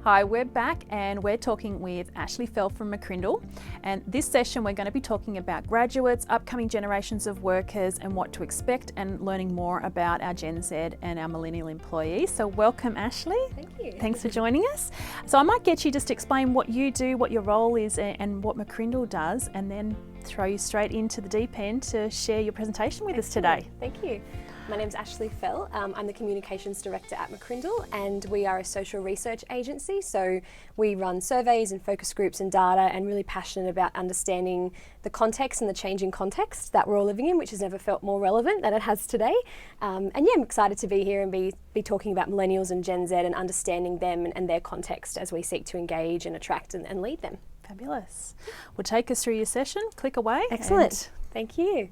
Hi, we're back and we're talking with Ashley Fell from McCrindle. And this session we're going to be talking about graduates, upcoming generations of workers and what to expect, and learning more about our Gen Z and our millennial employees. So welcome, Ashley. Thank you. Thanks for joining us. So I might get you just to explain what you do, what your role is and what McCrindle does, and then throw you straight into the deep end to share your presentation with us today. Thank you. My name's Ashley Fell. I'm the Communications Director at McCrindle, and we are a social research agency. So we run surveys and focus groups and data, and really passionate about understanding the context and the changing context that we're all living in, which has never felt more relevant than it has today. And yeah, I'm excited to be here and be talking about millennials and Gen Z and understanding them and their context as we seek to engage and attract and lead them. Fabulous. Well, take us through your session. Click away. Excellent. Thank you.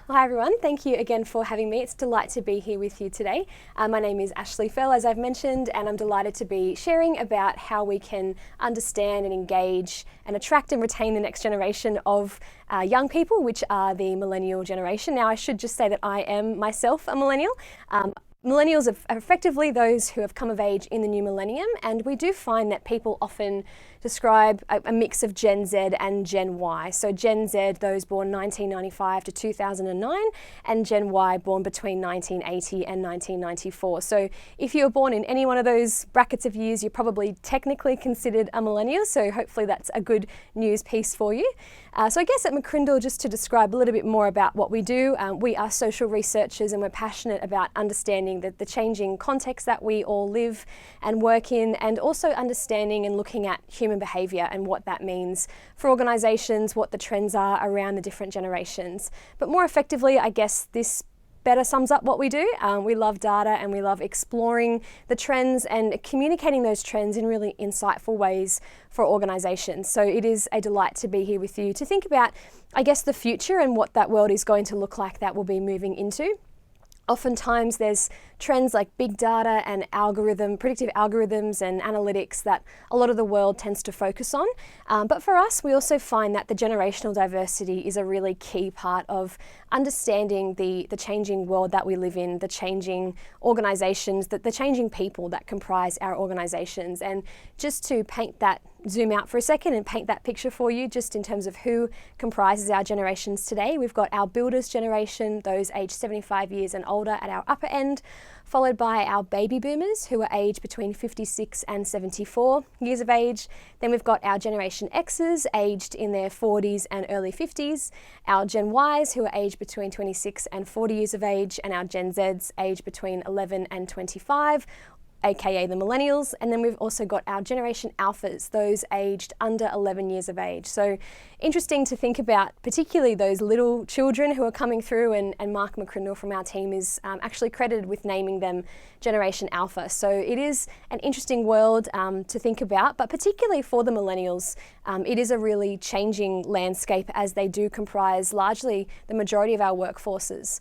Well, hi everyone, thank you again for having me. It's a delight to be here with you today. My name is Ashley Fell, as I've mentioned, and I'm delighted to be sharing about how we can understand and engage and attract and retain the next generation of young people, which are the millennial generation. Now, I should just say that I am myself a millennial. Millennials are effectively those who have come of age in the new millennium, and we do find that people often describe a mix of Gen Z and Gen Y. So Gen Z, those born 1995 to 2009, and Gen Y born between 1980 and 1994. So if you were born in any one of those brackets of years, you're probably technically considered a millennial, so hopefully that's a good news piece for you. So I guess at McCrindle, just to describe a little bit more about what we do, we are social researchers, and we're passionate about understanding the changing context that we all live and work in, and also understanding and looking at human behaviour and what that means for organisations, what the trends are around the different generations. But more effectively, I guess this better sums up what we do. We love data and we love exploring the trends and communicating those trends in really insightful ways for organisations. So it is a delight to be here with you to think about, I guess, the future and what that world is going to look like that we'll be moving into. Oftentimes there's trends like big data and predictive algorithms and analytics that a lot of the world tends to focus on. But for us, we also find that the generational diversity is a really key part of understanding the changing world that we live in, the changing organisations, the changing people that comprise our organisations. And just to zoom out for a second and paint that picture for you, just in terms of who comprises our generations today. We've got our builders generation, those aged 75 years and older at our upper end, followed by our baby boomers, who are aged between 56 and 74 years of age. Then we've got our Generation X's, aged in their 40s and early 50s, our Gen Ys, who are aged between 26 and 40 years of age, and our Gen Z's, aged between 11 and 25, aka the millennials. And then we've also got our Generation Alphas, those aged under 11 years of age. So interesting to think about, particularly those little children who are coming through, and Mark McCrindle from our team is actually credited with naming them Generation Alpha. So it is an interesting world to think about, but particularly for the millennials, it is a really changing landscape, as they do comprise largely the majority of our workforces.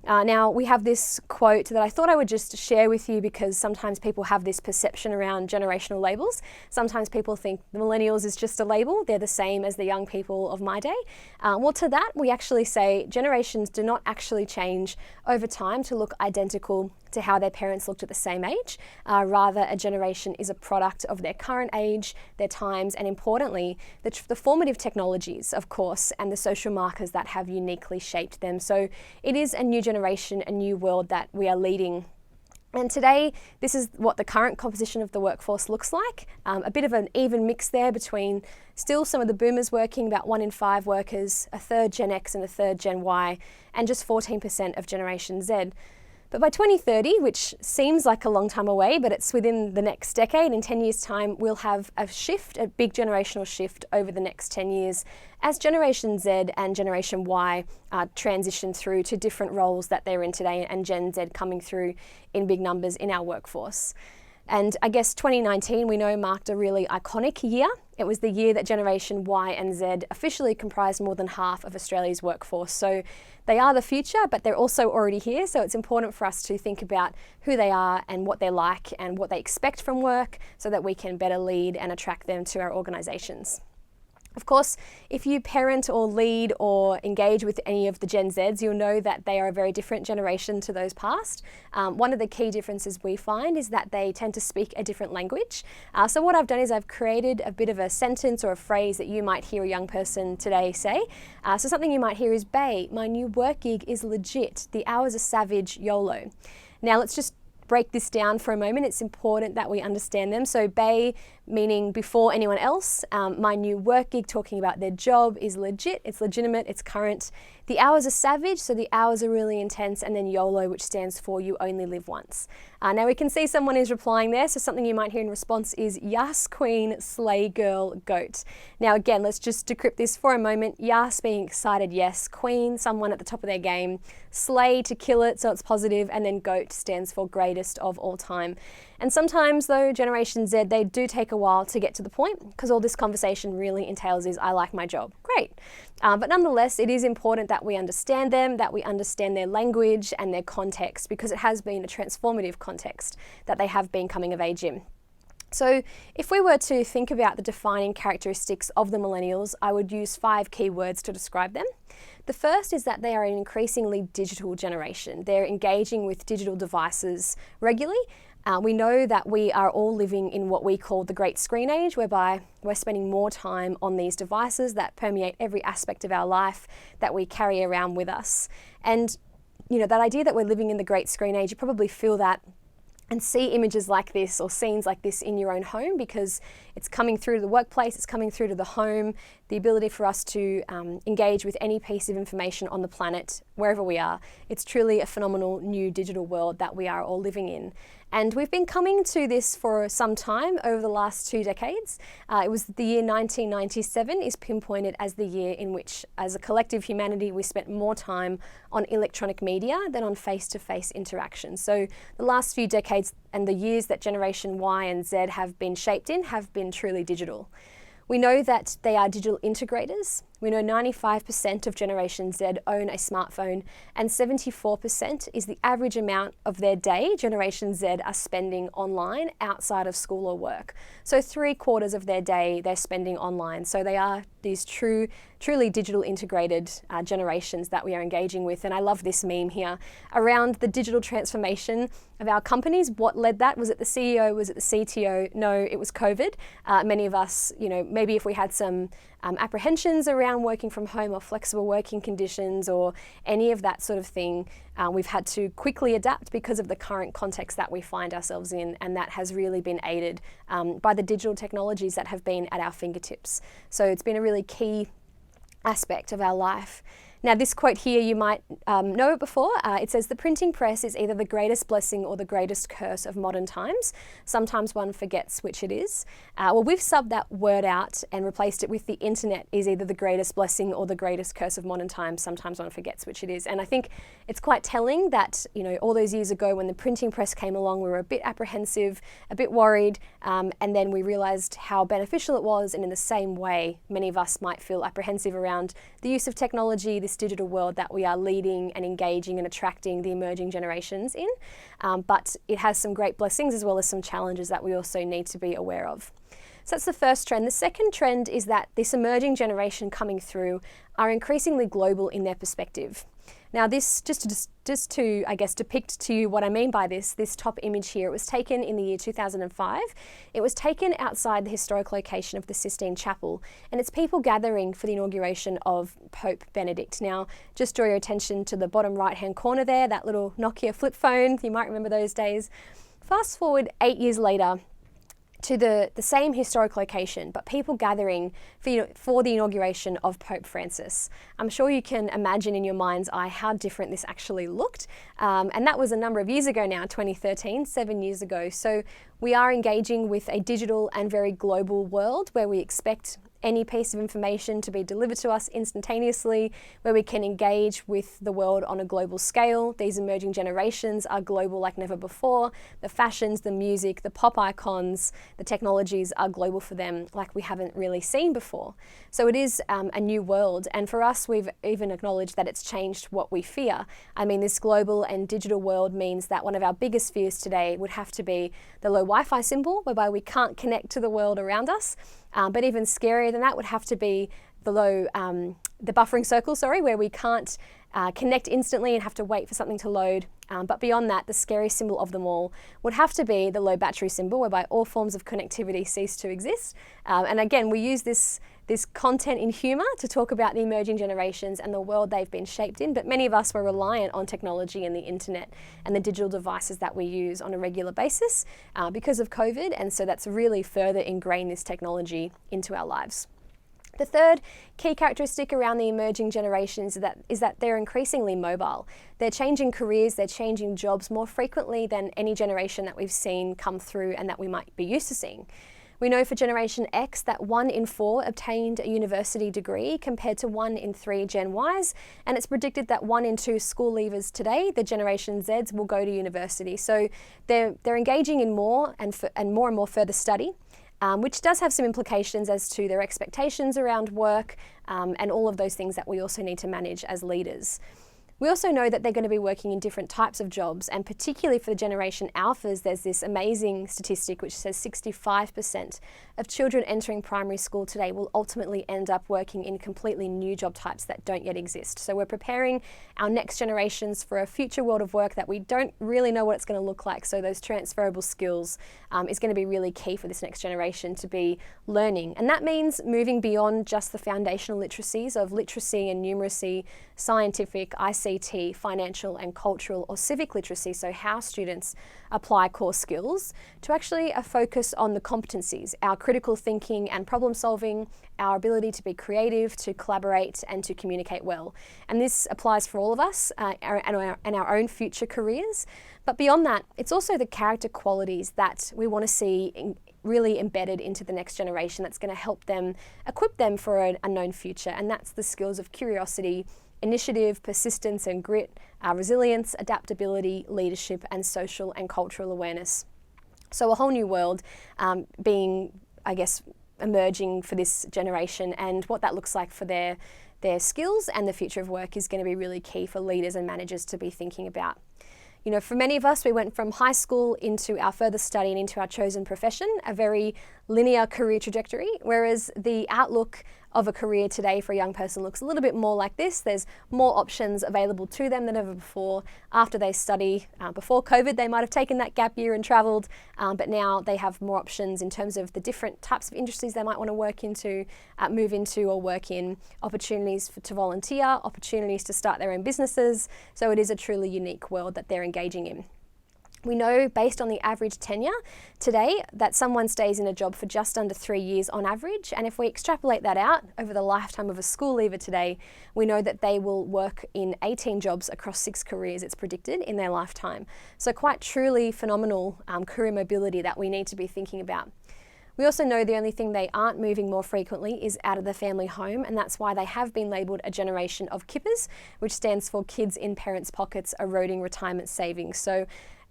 Now, we have this quote that I thought I would just share with you, because sometimes people have this perception around generational labels. Sometimes people think the millennials is just a label. They're the same as the young people of my day. Well, to that, we actually say generations do not actually change over time to look identical to how their parents looked at the same age. Rather, a generation is a product of their current age, their times, and importantly, the formative technologies, of course, and the social markers that have uniquely shaped them. So it is a new generation, a new world that we are leading. And today, this is what the current composition of the workforce looks like. A bit of an even mix there between still some of the boomers working, about 1 in 5 workers, a third Gen X and a third Gen Y, and just 14% of Generation Z. But by 2030, which seems like a long time away, but it's within the next decade, in 10 years' time, we'll have a big generational shift over the next 10 years as Generation Z and Generation Y transition through to different roles that they're in today, and Gen Z coming through in big numbers in our workforce. And I guess 2019, we know, marked a really iconic year. It was the year that Generation Y and Z officially comprised more than half of Australia's workforce. So they are the future, but they're also already here. So it's important for us to think about who they are and what they're like and what they expect from work, so that we can better lead and attract them to our organisations. Of course, if you parent or lead or engage with any of the Gen Zs, you'll know that they are a very different generation to those past. One of the key differences we find is that they tend to speak a different language. So what I've done is I've created a bit of a sentence or a phrase that you might hear a young person today say. So something you might hear is, "Bae, my new work gig is legit. The hours are savage, YOLO." Now let's just break this down for a moment. It's important that we understand them. So bae meaning before anyone else. My new work gig, talking about their job, is legit, it's legitimate, it's current. The hours are savage, so the hours are really intense. And then YOLO, which stands for you only live once. Now we can see someone is replying there. So something you might hear in response is, "Yas queen, slay girl, goat." Now again, let's just decrypt this for a moment. Yas being excited, yes. Queen, someone at the top of their game. Slay, to kill it, so it's positive. And then goat stands for greatest of all time. And sometimes though, Generation Z, they do take a while to get to the point, because all this conversation really entails is, "I like my job." Great. But nonetheless, it is important that we understand them, that we understand their language and their context, because it has been a transformative context that they have been coming of age in. So if we were to think about the defining characteristics of the millennials, I would use 5 key words to describe them. The first is that they are an increasingly digital generation. They're engaging with digital devices regularly. We know that we are all living in what we call the great screen age, whereby we're spending more time on these devices that permeate every aspect of our life, that we carry around with us. And that idea that we're living in the great screen age, you probably feel that and see images like this or scenes like this in your own home, because it's coming through to the workplace, it's coming through to the home, the ability for us to engage with any piece of information on the planet, wherever we are. It's truly a phenomenal new digital world that we are all living in. And we've been coming to this for some time over the last 2 decades. It was the year 1997 is pinpointed as the year in which, as a collective humanity, we spent more time on electronic media than on face-to-face interaction. So the last few decades and the years that Generation Y and Z have been shaped in have been truly digital. We know that they are digital integrators. We know 95% of Generation Z own a smartphone, and 74% is the average amount of their day Generation Z are spending online outside of school or work. So 3/4 of their day they're spending online. So they are these truly digital integrated generations that we are engaging with. And I love this meme here around the digital transformation of our companies. What led that? Was it the CEO? Was it the CTO? No, it was COVID. Many of us, maybe if we had some apprehensions around working from home or flexible working conditions or any of that sort of thing, we've had to quickly adapt because of the current context that we find ourselves in, and that has really been aided by the digital technologies that have been at our fingertips. So it's been a really key aspect of our life. Now this quote here, you might know it before. It says, "The printing press is either the greatest blessing or the greatest curse of modern times. Sometimes one forgets which it is." Well, we've subbed that word out and replaced it with "The internet is either the greatest blessing or the greatest curse of modern times. Sometimes one forgets which it is." And I think it's quite telling that, all those years ago when the printing press came along, we were a bit apprehensive, a bit worried, and then we realized how beneficial it was. And in the same way, many of us might feel apprehensive around the use of technology, this digital world that we are leading and engaging and attracting the emerging generations in. But it has some great blessings as well as some challenges that we also need to be aware of. So that's the first trend. The second trend is that this emerging generation coming through are increasingly global in their perspective. Now this, just to, I guess, depict to you what I mean by this top image here, it was taken in the year 2005. It was taken outside the historic location of the Sistine Chapel, and it's people gathering for the inauguration of Pope Benedict. Now, just draw your attention to the bottom right-hand corner there, that little Nokia flip phone. You might remember those days. Fast forward 8 years later, to the same historic location, but people gathering for the inauguration of Pope Francis. I'm sure you can imagine in your mind's eye how different this actually looked. And that was a number of years ago now, 2013, 7 years ago. So we are engaging with a digital and very global world where we expect any piece of information to be delivered to us instantaneously, where we can engage with the world on a global scale. These emerging generations are global like never before. The fashions, the music, the pop icons, the technologies are global for them like we haven't really seen before. So it is a new world, and for us we've even acknowledged that it's changed what we fear. I mean, this global and digital world means that one of our biggest fears today would have to be the low Wi-Fi symbol, whereby we can't connect to the world around us. But even scarier than that would have to be the buffering circle, where we can't connect instantly and have to wait for something to load. But beyond that, the scariest symbol of them all would have to be the low battery symbol, whereby all forms of connectivity cease to exist. And again, we use this content in humour to talk about the emerging generations and the world they've been shaped in, but many of us were reliant on technology and the internet and the digital devices that we use on a regular basis because of COVID, and so that's really further ingrained this technology into our lives. The third key characteristic around the emerging generations is that they're increasingly mobile. They're changing careers, they're changing jobs more frequently than any generation that we've seen come through and that we might be used to seeing. We know for Generation X that 1 in 4 obtained a university degree compared to 1 in 3 Gen Ys, and it's predicted that 1 in 2 school leavers today, the Generation Zs, will go to university. So they're engaging in more and more further study. Which does have some implications as to their expectations around work and all of those things that we also need to manage as leaders. We also know that they're going to be working in different types of jobs, and particularly for the Generation Alphas, there's this amazing statistic which says 65% of children entering primary school today will ultimately end up working in completely new job types that don't yet exist. So we're preparing our next generations for a future world of work that we don't really know what it's going to look like. So those transferable skills is going to be really key for this next generation to be learning. And that means moving beyond just the foundational literacies of literacy and numeracy, scientific, ICT, financial and cultural or civic literacy, so how students apply core skills, to actually a focus on the competencies, our critical thinking and problem solving, our ability to be creative, to collaborate and to communicate well. And this applies for all of us and our own future careers. But beyond that, it's also the character qualities that we want to see really embedded into the next generation that's going to help them, equip them for an unknown future. And that's the skills of curiosity, initiative, persistence and grit, resilience, adaptability, leadership and social and cultural awareness. So a whole new world being, I guess, emerging for this generation, and what that looks like for their skills and the future of work is going to be really key for leaders and managers to be thinking about. You know, for many of us, we went from high school into our further study and into our chosen profession, a very linear career trajectory, whereas the outlook of a career today for a young person looks a little bit more like this. There's more options available to them than ever before. After they study, before COVID, they might have taken that gap year and travelled, but now they have more options in terms of the different types of industries they might want to work into, move into or work in, opportunities to volunteer, opportunities to start their own businesses. So it is a truly unique world that they're engaging in. We know, based on the average tenure today, that someone stays in a job for just under 3 years on average. And if we extrapolate that out over the lifetime of a school leaver today, we know that they will work in 18 jobs across 6 careers, it's predicted, in their lifetime. So quite truly phenomenal career mobility that we need to be thinking about. We also know the only thing they aren't moving more frequently is out of the family home, and that's why they have been labelled a generation of kippers, which stands for kids in parents' pockets eroding retirement savings. So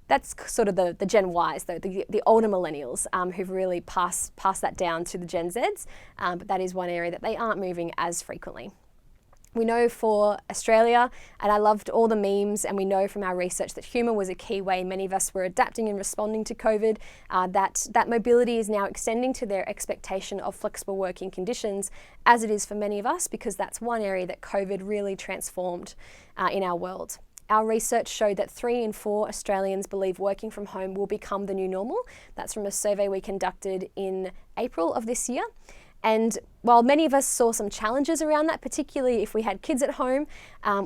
that's sort of the Gen Ys, though, the older millennials who've really passed that down to the Gen Zs, but that is one area that they aren't moving as frequently. We know for Australia, and I loved all the memes, and we know from our research that humour was a key way many of us were adapting and responding to COVID, that mobility is now extending to their expectation of flexible working conditions, as it is for many of us, because that's one area that COVID really transformed in our world. Our research showed that 3 in 4 Australians believe working from home will become the new normal. That's from a survey we conducted in April of this year. And while many of us saw some challenges around that, particularly if we had kids at home,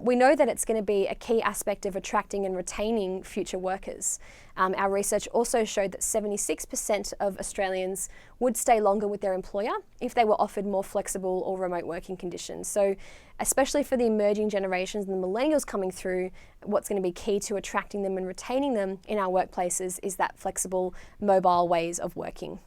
we know that it's going to be a key aspect of attracting and retaining future workers. Our research also showed that 76% of Australians would stay longer with their employer if they were offered more flexible or remote working conditions. So especially for the emerging generations and the millennials coming through, what's going to be key to attracting them and retaining them in our workplaces is that flexible, mobile ways of working.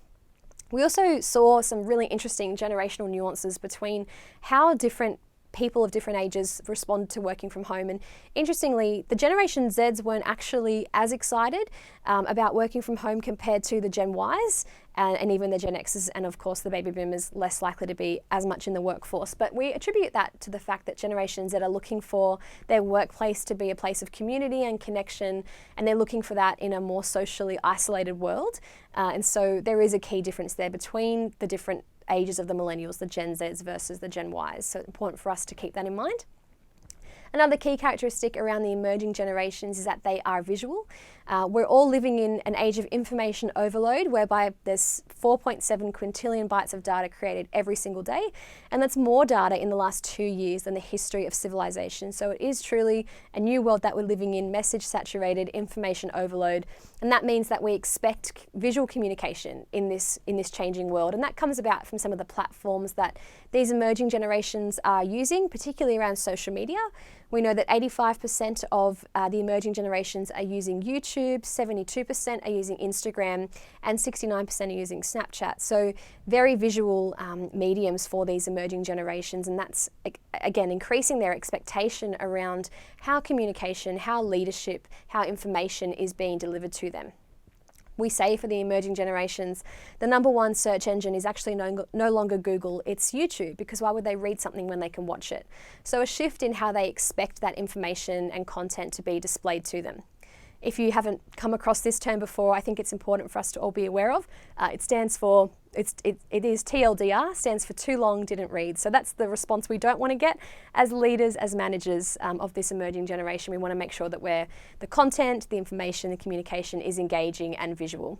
We also saw some really interesting generational nuances between how different people of different ages respond to working from home. And interestingly, the Generation Zs weren't actually as excited about working from home compared to the Gen Ys and even the Gen Xs, and of course the baby boomers less likely to be as much in the workforce. But we attribute that to the fact that generations that are looking for their workplace to be a place of community and connection, and they're looking for that in a more socially isolated world. And so there is a key difference there between the different ages of the millennials, the Gen Zs versus the Gen Ys. So it's important for us to keep that in mind. Another key characteristic around the emerging generations is that they are visual. We're all living in an age of information overload whereby there's 4.7 quintillion bytes of data created every single day, and that's more data in the last 2 years than the history of civilization. So it is truly a new world that we're living in, message saturated, information overload, and that means that we expect visual communication in this changing world, and that comes about from some of the platforms that these emerging generations are using, particularly around social media. We know that 85% of the emerging generations are using YouTube, 72% are using Instagram, and 69% are using Snapchat. So very visual mediums for these emerging generations, and that's, again, increasing their expectation around how communication, how leadership, how information is being delivered to them. We say for the emerging generations, the number one search engine is actually no longer Google, it's YouTube, because why would they read something when they can watch it? So a shift in how they expect that information and content to be displayed to them. If you haven't come across this term before, I think it's important for us to all be aware of. It stands for, it is TLDR, stands for too long, didn't read. So that's the response we don't want to get as leaders, as managers of this emerging generation. We want to make sure that the content, the information, the communication is engaging and visual.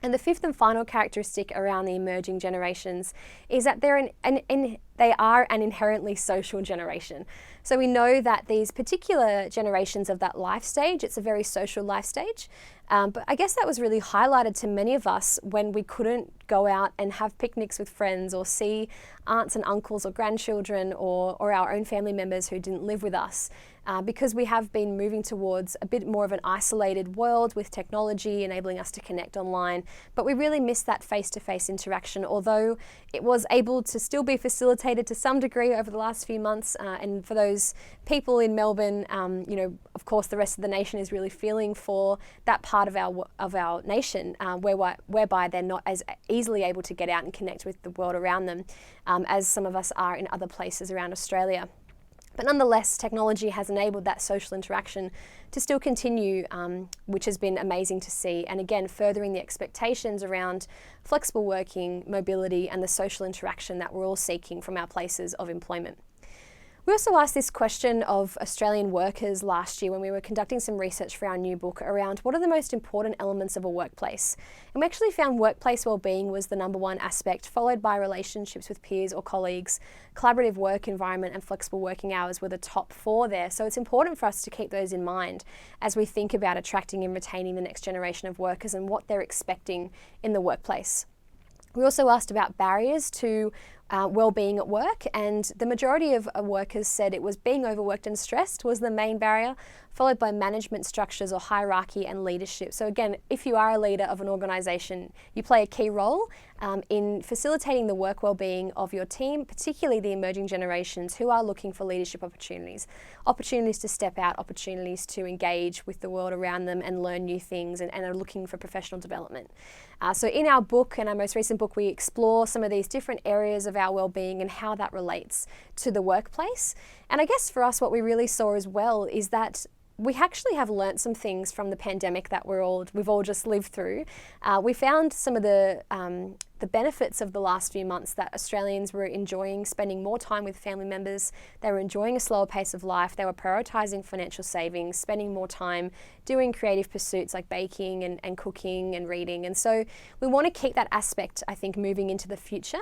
And the fifth and final characteristic around the emerging generations is that they are an inherently social generation. So we know that these particular generations of that life stage, it's a very social life stage. But I guess that was really highlighted to many of us when we couldn't go out and have picnics with friends or see aunts and uncles or grandchildren or our own family members who didn't live with us. Because we have been moving towards a bit more of an isolated world with technology enabling us to connect online, but we really missed that face-to-face interaction, although it was able to still be facilitated to some degree over the last few months. And for those people in Melbourne, of course the rest of the nation is really feeling for that part of our nation whereby they're not as easily able to get out and connect with the world around them as some of us are in other places around Australia. But nonetheless, technology has enabled that social interaction to still continue, which has been amazing to see. And again, furthering the expectations around flexible working, mobility, and the social interaction that we're all seeking from our places of employment. We also asked this question of Australian workers last year when we were conducting some research for our new book around what are the most important elements of a workplace. And we actually found workplace wellbeing was the number one aspect, followed by relationships with peers or colleagues. Collaborative work environment and flexible working hours were the top 4 there. So it's important for us to keep those in mind as we think about attracting and retaining the next generation of workers and what they're expecting in the workplace. We also asked about barriers to well-being at work, and the majority of workers said it was being overworked and stressed was the main barrier, followed by management structures or hierarchy and leadership. So again, if you are a leader of an organisation, you play a key role in facilitating the work well-being of your team, particularly the emerging generations who are looking for leadership opportunities to step out, opportunities to engage with the world around them and learn new things and are looking for professional development. So in our book, and our most recent book, we explore some of these different areas of our well-being and how that relates to the workplace. And I guess for us, what we really saw as well is that we actually have learnt some things from the pandemic that we've all just lived through. We found some of the benefits of the last few months that Australians were enjoying spending more time with family members. They were enjoying a slower pace of life. They were prioritising financial savings, spending more time doing creative pursuits like baking and cooking and reading. And so we want to keep that aspect, I think, moving into the future.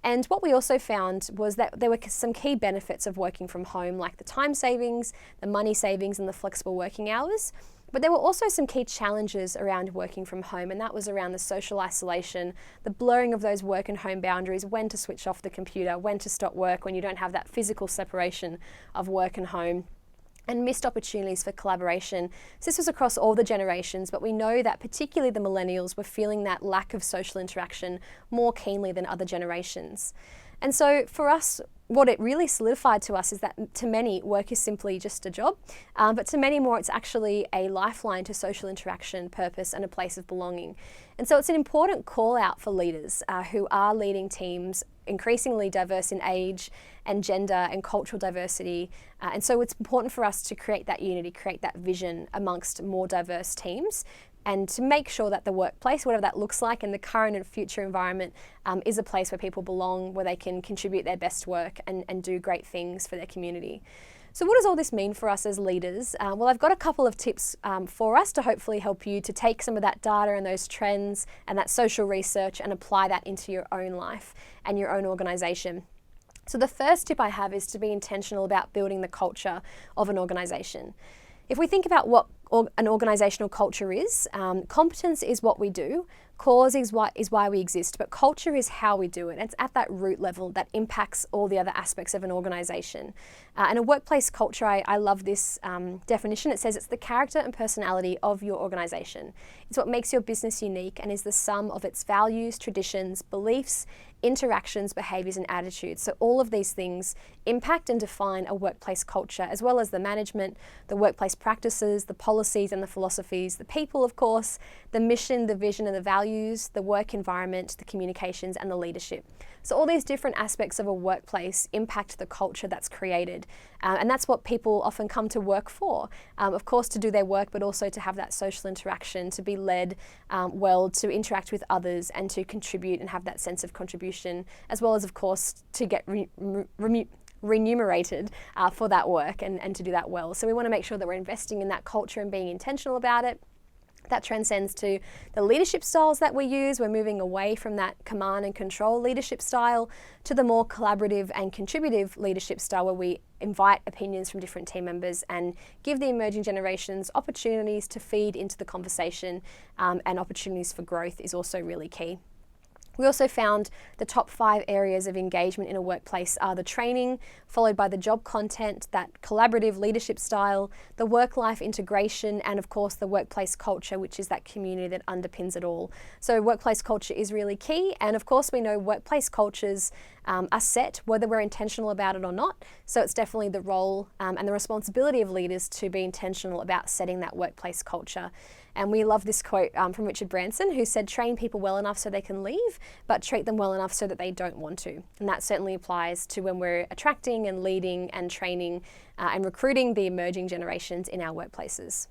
And what we also found was that there were some key benefits of working from home, like the time savings, the money savings, and the flexible working hours. But there were also some key challenges around working from home, and that was around the social isolation, the blurring of those work and home boundaries, when to switch off the computer, when to stop work, when you don't have that physical separation of work and home, and missed opportunities for collaboration. So this was across all the generations, but we know that particularly the millennials were feeling that lack of social interaction more keenly than other generations. And so for us, what it really solidified to us is that to many, work is simply just a job, but to many more, it's actually a lifeline to social interaction, purpose, and a place of belonging. And so it's an important call out for leaders who are leading teams increasingly diverse in age and gender and cultural diversity. And so it's important for us to create that unity, create that vision amongst more diverse teams, and to make sure that the workplace, whatever that looks like in the current and future environment, is a place where people belong, where they can contribute their best work and do great things for their community. So what does all this mean for us as leaders? Well, I've got a couple of tips for us to hopefully help you to take some of that data and those trends and that social research and apply that into your own life and your own organisation. So the first tip I have is to be intentional about building the culture of an organisation. If we think about what an organisational culture is, competence is what we do, cause is why we exist, but culture is how we do it. It's at that root level that impacts all the other aspects of an organisation. And a workplace culture, I love this definition. It says it's the character and personality of your organisation. It's what makes your business unique and is the sum of its values, traditions, beliefs, interactions, behaviours and attitudes. So all of these things impact and define a workplace culture, as well as the management, the workplace practices, the policies and the philosophies, the people, of course, the mission, the vision and the values, the work environment, the communications and the leadership. So all these different aspects of a workplace impact the culture that's created. And that's what people often come to work for. Of course, to do their work, but also to have that social interaction, to be led well, to interact with others and to contribute and have that sense of contribution, as well as, of course, to get remunerated for that work and to do that well. So we want to make sure that we're investing in that culture and being intentional about it. That transcends to the leadership styles that we use. We're moving away from that command and control leadership style to the more collaborative and contributive leadership style, where we invite opinions from different team members and give the emerging generations opportunities to feed into the conversation, and opportunities for growth is also really key. We also found the top 5 areas of engagement in a workplace are the training, followed by the job content, that collaborative leadership style, the work-life integration, and of course the workplace culture, which is that community that underpins it all. So workplace culture is really key, and of course we know workplace cultures are set whether we're intentional about it or not. So it's definitely the role and the responsibility of leaders to be intentional about setting that workplace culture. And we love this quote from Richard Branson, who said, "Train people well enough so they can leave, but treat them well enough so that they don't want to." And that certainly applies to when we're attracting and leading and training and recruiting the emerging generations in our workplaces.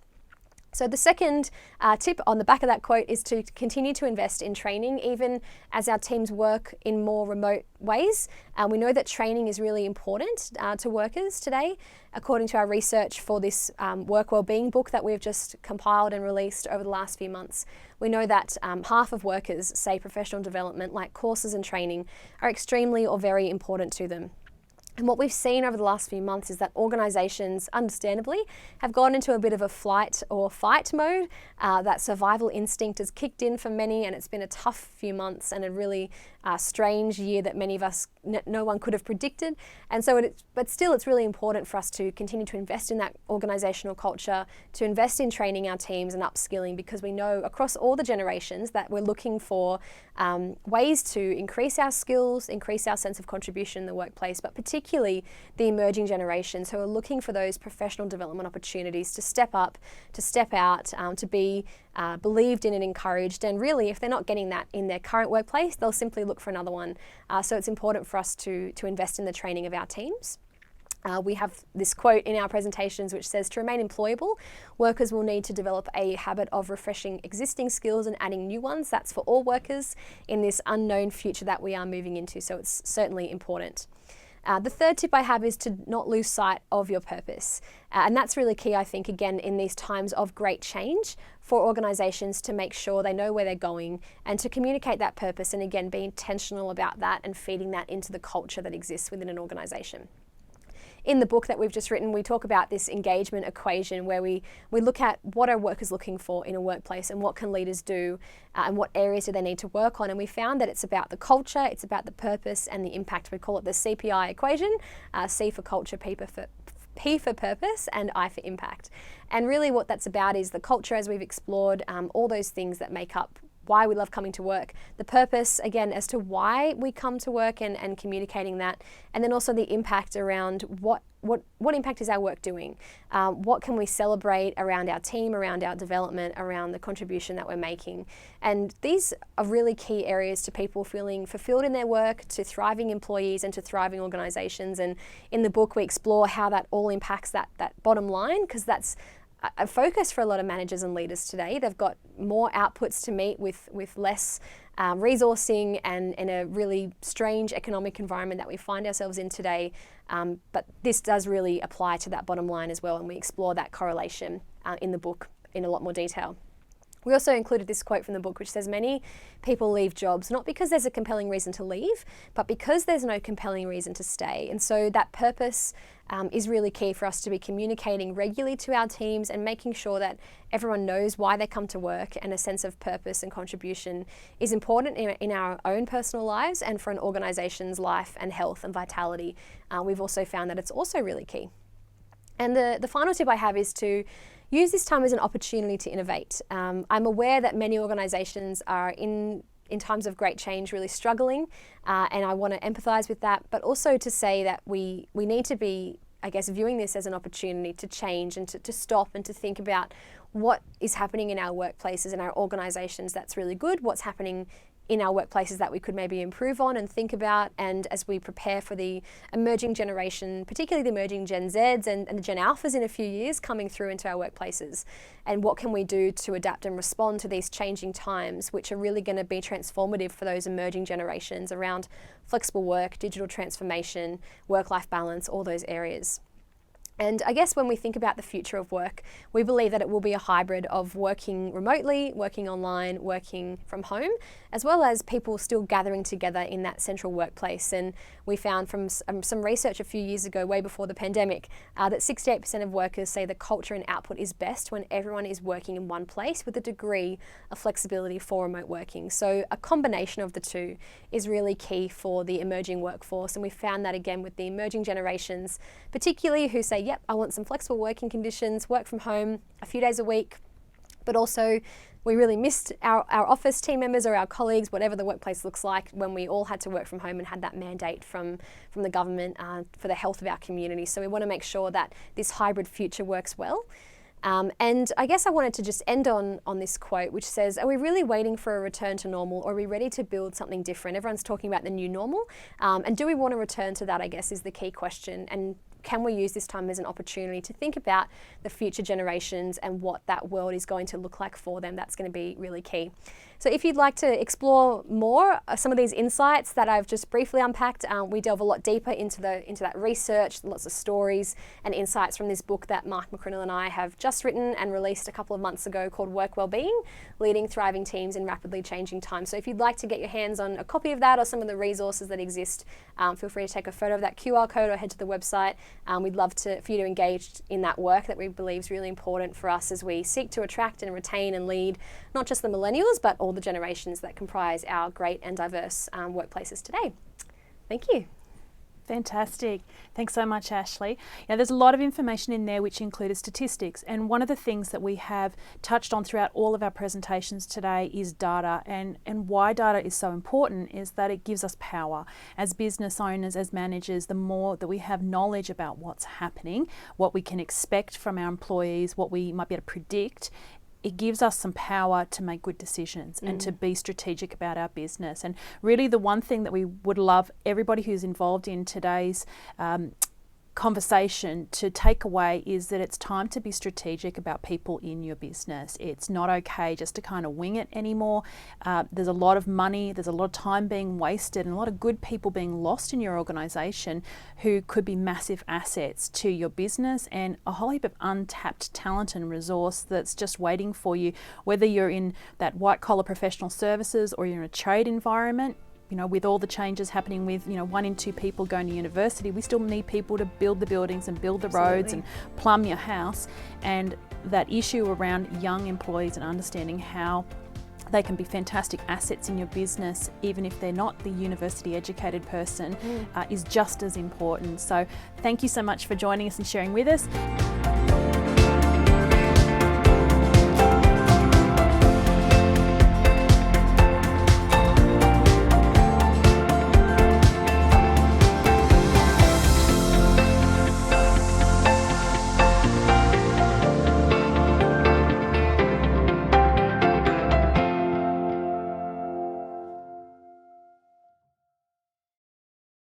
So the second tip on the back of that quote is to continue to invest in training, even as our teams work in more remote ways. We know that training is really important to workers today. According to our research for this work wellbeing book that we've just compiled and released over the last few months, we know that half of workers say professional development, like courses and training, are extremely or very important to them. And what we've seen over the last few months is that organisations, understandably, have gone into a bit of a flight or fight mode. That survival instinct has kicked in for many, and it's been a tough few months and a really strange year that many of us, no one could have predicted. And so, but still, it's really important for us to continue to invest in that organisational culture, to invest in training our teams and upskilling, because we know across all the generations that we're looking for ways to increase our skills, increase our sense of contribution in the workplace, but particularly the emerging generations who are looking for those professional development opportunities to step up, to step out, to be believed in and encouraged. And really, if they're not getting that in their current workplace, they'll simply look for another one. So it's important for us to invest in the training of our teams. We have this quote in our presentations which says, "To remain employable, workers will need to develop a habit of refreshing existing skills and adding new ones." That's for all workers in this unknown future that we are moving into, so it's certainly important. The third tip I have is to not lose sight of your purpose. And that's really key, I think, again, in these times of great change, for organisations to make sure they know where they're going and to communicate that purpose, and again, be intentional about that and feeding that into the culture that exists within an organisation. In the book that we've just written, we talk about this engagement equation where we look at what are workers looking for in a workplace and what can leaders do and what areas do they need to work on. And we found that it's about the culture, it's about the purpose and the impact. We call it the CPI equation, C for culture, P for purpose, and I for impact. And really what that's about is the culture, as we've explored, all those things that make up why we love coming to work, the purpose, again, as to why we come to work and communicating that, and then also the impact around what impact is our work doing? What can we celebrate around our team, around our development, around the contribution that we're making? And these are really key areas to people feeling fulfilled in their work, to thriving employees and to thriving organisations. And in the book, we explore how that all impacts that bottom line, because that's a focus for a lot of managers and leaders today. They've got more outputs to meet with less resourcing and in a really strange economic environment that we find ourselves in today. But this does really apply to that bottom line as well, and we explore that correlation in the book in a lot more detail. We also included this quote from the book, which says, many people leave jobs not because there's a compelling reason to leave, but because there's no compelling reason to stay. And so that purpose is really key for us to be communicating regularly to our teams and making sure that everyone knows why they come to work, and a sense of purpose and contribution is important in our own personal lives and for an organisation's life and health and vitality. We've also found that it's also really key. And the final tip I have is to use this time as an opportunity to innovate. I'm aware that many organisations are in times of great change really struggling, and I want to empathise with that, but also to say that we need to be, I guess, viewing this as an opportunity to change and to stop and to think about what is happening in our workplaces and our organisations that's really good, what's happening in our workplaces that we could maybe improve on and think about. And as we prepare for the emerging generation, particularly the emerging Gen Zs and the Gen Alphas in a few years coming through into our workplaces, and what can we do to adapt and respond to these changing times, which are really going to be transformative for those emerging generations around flexible work, digital transformation, work-life balance, all those areas. And I guess when we think about the future of work, we believe that it will be a hybrid of working remotely, working online, working from home, as well as people still gathering together in that central workplace. And we found from some research a few years ago, way before the pandemic, that 68% of workers say the culture and output is best when everyone is working in one place with a degree of flexibility for remote working. So a combination of the two is really key for the emerging workforce. And we found that again with the emerging generations, particularly who say, yep, I want some flexible working conditions, work from home a few days a week, but also we really missed our office team members or our colleagues, whatever the workplace looks like, when we all had to work from home and had that mandate from the government for the health of our community. So we want to make sure that this hybrid future works well. And I guess I wanted to just end on this quote, which says, are we really waiting for a return to normal, or are we ready to build something different? Everyone's talking about the new normal. And do we want to return to that, I guess, is the key question. And can we use this time as an opportunity to think about the future generations and what that world is going to look like for them? That's going to be really key. So if you'd like to explore more some of these insights that I've just briefly unpacked, we delve a lot deeper into that research, lots of stories and insights from this book that Mark McCrindle and I have just written and released a couple of months ago called Wellbeing, Leading Thriving Teams in Rapidly Changing Times. So if you'd like to get your hands on a copy of that or some of the resources that exist, feel free to take a photo of that QR code or head to the website. We'd love for you to engage in that work that we believe is really important for us as we seek to attract and retain and lead not just the millennials, but all the generations that comprise our great and diverse workplaces today. Thank you. Fantastic. Thanks so much, Ashley. Now, there's a lot of information in there which included statistics, and one of the things that we have touched on throughout all of our presentations today is data, and why data is so important is that it gives us power. As business owners, as managers, the more that we have knowledge about what's happening, what we can expect from our employees, what we might be able to predict, it gives us some power to make good decisions and to be strategic about our business. And really the one thing that we would love everybody who's involved in today's conversation to take away is that it's time to be strategic about people in your business. It's not okay just to kind of wing it anymore. There's a lot of money, there's a lot of time being wasted, and a lot of good people being lost in your organisation who could be massive assets to your business, and a whole heap of untapped talent and resource that's just waiting for you, whether you're in that white collar professional services or you're in a trade environment. You know, with all the changes happening with, 1 in 2 people going to university, we still need people to build the buildings and build the roads and plumb your house. And that issue around young employees and understanding how they can be fantastic assets in your business, even if they're not the university educated person, is just as important. So thank you so much for joining us and sharing with us.